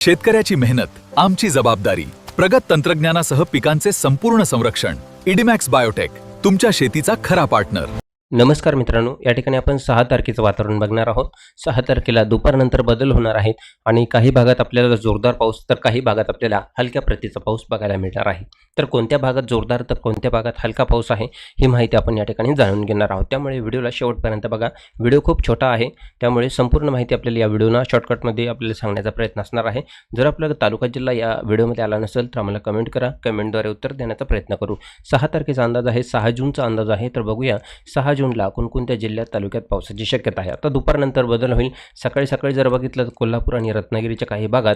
शेतकऱ्याची मेहनत आमची जबाबदारी. प्रगत तंत्रज्ञानासह पिकांचे संपूर्ण संरक्षण. इडीमॅक्स बायोटेक, तुमच्या शेतीचा खरा पार्टनर. नमस्कार मित्रांनो, या ठिकाणी आपण 6 तारखेचं वातावरण बघणार आहोत. 6 तारखेला दुपारनंतर बदल होणार आहेत आणि काही भागात आपल्याला जोरदार पाऊस तर काही भागात आपल्याला हलक्या प्रतीचा पाऊस बघायला मिळणार आहे. तर कोणत्या भागात जोरदार तर कोणत्या भागात हलका पाऊस आहे ही माहिती आपण या ठिकाणी जाणून घेणार आहोत. त्यामुळे व्हिडिओला शेवटपर्यंत बघा. व्हिडिओ खूप छोटा आहे, त्यामुळे संपूर्ण माहिती आपल्याला या व्हिडिओना शॉर्टकटमध्ये आपल्याला सांगण्याचा प्रयत्न असणार आहे. जर आपल्याला तालुका जिल्हा या व्हिडिओमध्ये आला नसेल तर आम्हाला कमेंट करा, कमेंटद्वारे उत्तर देण्याचा प्रयत्न करू. 6 तारखेचा अंदाज आहे, 6 जूनचा अंदाज आहे. तर बघूया 6 जूनला कोणकोणत्या जिल्ह्यात तालुक्यात पावसाची शक्यता आहे. आता दुपारनंतर बदल होईल. सकाळी जर बघितलं तर कोल्हापूर आणि रत्नागिरीच्या काही भागात,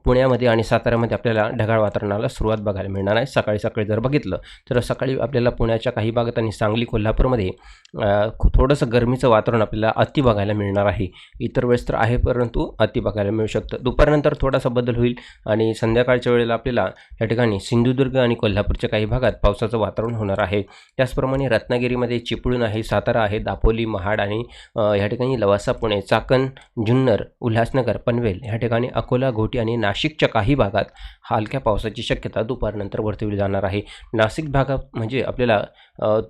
पुण्यामध्ये आणि साताऱ्यामध्ये आपल्याला ढगाळ वातावरणाला सुरुवात बघायला मिळणार आहे. सकाळी जर बघितलं तर सकाळी आपल्याला पुण्याच्या काही भागात आणि सांगली कोल्हापूरमध्ये थोडंसं गरमीचं वातावरण आपल्याला अति बघायला मिळणार आहे. इतर वेळेस तर आहे, परंतु अति बघायला मिळू शकतं. दुपारनंतर थोडासा बदल होईल आणि संध्याकाळच्या वेळेला आपल्याला या ठिकाणी सिंधुदुर्ग आणि कोल्हापूरच्या काही भागात पावसाचं वातावरण होणार आहे. त्याचप्रमाणे रत्नागिरीमध्ये चिपळूण आहे, सातारा आहे, दापोली, महाड आणि या ठिकाणी लवासा, पुणे, चाकण, जुन्नर, उल्हासनगर, पनवेल या ठिकाणी, अकोला, घोटी आणि नाशिकच्या काही भागात हलक्या पावसाची शक्यता दुपारनंतर वर्तवली जाणार आहे. नाशिक भागात म्हणजे आपल्याला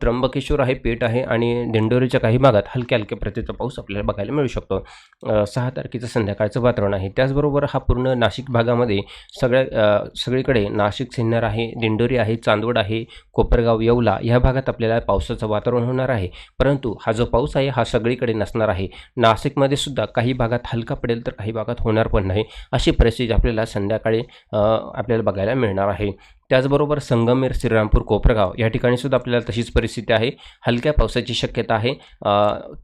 त्र्यंबकेश्वर आहे, पेठ आहे आणि दिंडोरीच्या काही भागात हलक्या प्रतीचा पाऊस आपल्याला बघायला मिळू शकतो. 6 तारखेचं संध्याकाळचं वातावरण आहे. त्याचबरोबर हा पूर्ण नाशिक भागामध्ये सगळीकडे नाशिक, सिन्नर आहे, दिंडोरी आहे, चांदवड आहे, कोपरगाव, येवला या भागात आपल्याला पावसाचं वातावरण होणार आहे. परंतु हा जो पाऊस आहे हा सगळीकडे नसणार आहे. नाशिकमध्ये सुद्धा काही भागात हलका पडेल तर काही भागात होणार पण नाही. अशी परिस्थिती आपल्याला संध्याकाळी आपल्याला बघायला मिळणार आहे. त्याचबरोबर संगमेर, श्रीरामपूर, कोपरगाव या ठिकाणी सुद्धा आपल्याला तशीच परिस्थिती आहे. हलक्या पावसाची शक्यता आहे,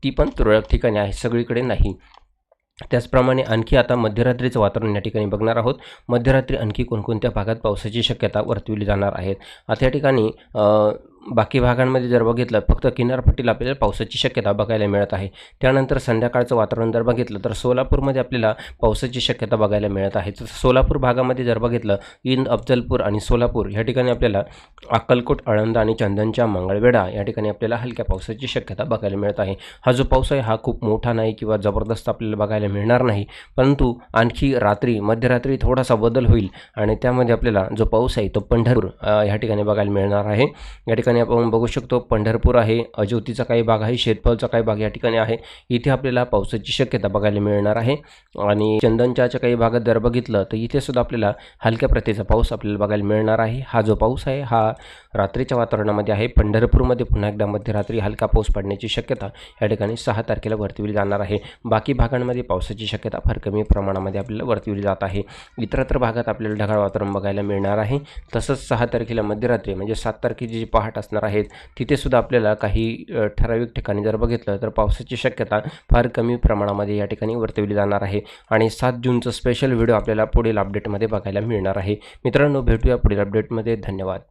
ती पण तुरळक ठिकाणी आहे, सगळीकडे नाही. त्याचप्रमाणे आणखी आता मध्यरात्रीचं वातावरण या ठिकाणी बघणार आहोत. मध्यरात्री आणखी कोणकोणत्या भागात पावसाची शक्यता वर्तवली जाणार आहेत. आता या ठिकाणी बाकी भागांमध्ये जर बघितलं फक्त किनारपट्टीला आपल्याला पावसाची शक्यता बघायला मिळत आहे. त्यानंतर संध्याकाळचं वातावरण जर बघितलं तर सोलापूरमध्ये आपल्याला पावसाची शक्यता बघायला मिळत आहे. तर सोलापूर भागामध्ये जर बघितलं इंद, अफजलपूर आणि सोलापूर या ठिकाणी आपल्याला अक्कलकोट, आळंद आणि चंदनच्या, मंगळवेढा या ठिकाणी आपल्याला हलक्या पावसाची शक्यता बघायला मिळत आहे. हा जो पाऊस आहे हा खूप मोठा नाही किंवा जबरदस्त आपल्याला बघायला मिळणार नाही, परंतु आणखी मध्यरात्री थोडासा बदल होईल आणि त्यामध्ये आपल्याला जो पाऊस आहे तो पंढरपूर या ठिकाणी बघायला मिळणार आहे. या ठिकाणी आपण बघू शकतो पंढरपूर आहे, अजोतीचा काही भाग आहे, शेतफळचा काही भाग या ठिकाणी आहे. इथे आपल्याला पावसाची शक्यता बघायला मिळणार आहे. आणि चंदनच्या काही भागात जर बघितलं तर इथे सुद्धा आपल्याला हलक्या प्रतीचा पाऊस आपल्याला बघायला मिळणार आहे. हा जो पाऊस आहे हा रात्रीच्या वातावरणामध्ये आहे. पंढरपूरमध्ये पुन्हा एकदा मध्यरात्री हलका पाऊस पडण्याची शक्यता या ठिकाणी 6 तारखेला वर्तवली जाणार आहे. बाकी भागांमध्ये पावसाची शक्यता फार कमी प्रमाणामध्ये आपल्याला वर्तवली जात आहे. इतरत्र भागात आपल्याला ढगाळ वातावरण बघायला मिळणार आहे. तसंच 6 तारखेला मध्यरात्री म्हणजे 7 तारखेची जी पहाट असणार आहेत तिथे सुद्धा आपल्याला काही ठराविक ठिकाणी जर बघितलं तर पावसाची शक्यता फार कमी प्रमाणामध्ये या ठिकाणी वर्तवली जाणार आहे. आणि 7 जूनचं स्पेशल व्हिडिओ आपल्याला पुढील अपडेटमध्ये बघायला मिळणार आहे. मित्रांनो, भेटूया पुढील अपडेटमध्ये. धन्यवाद.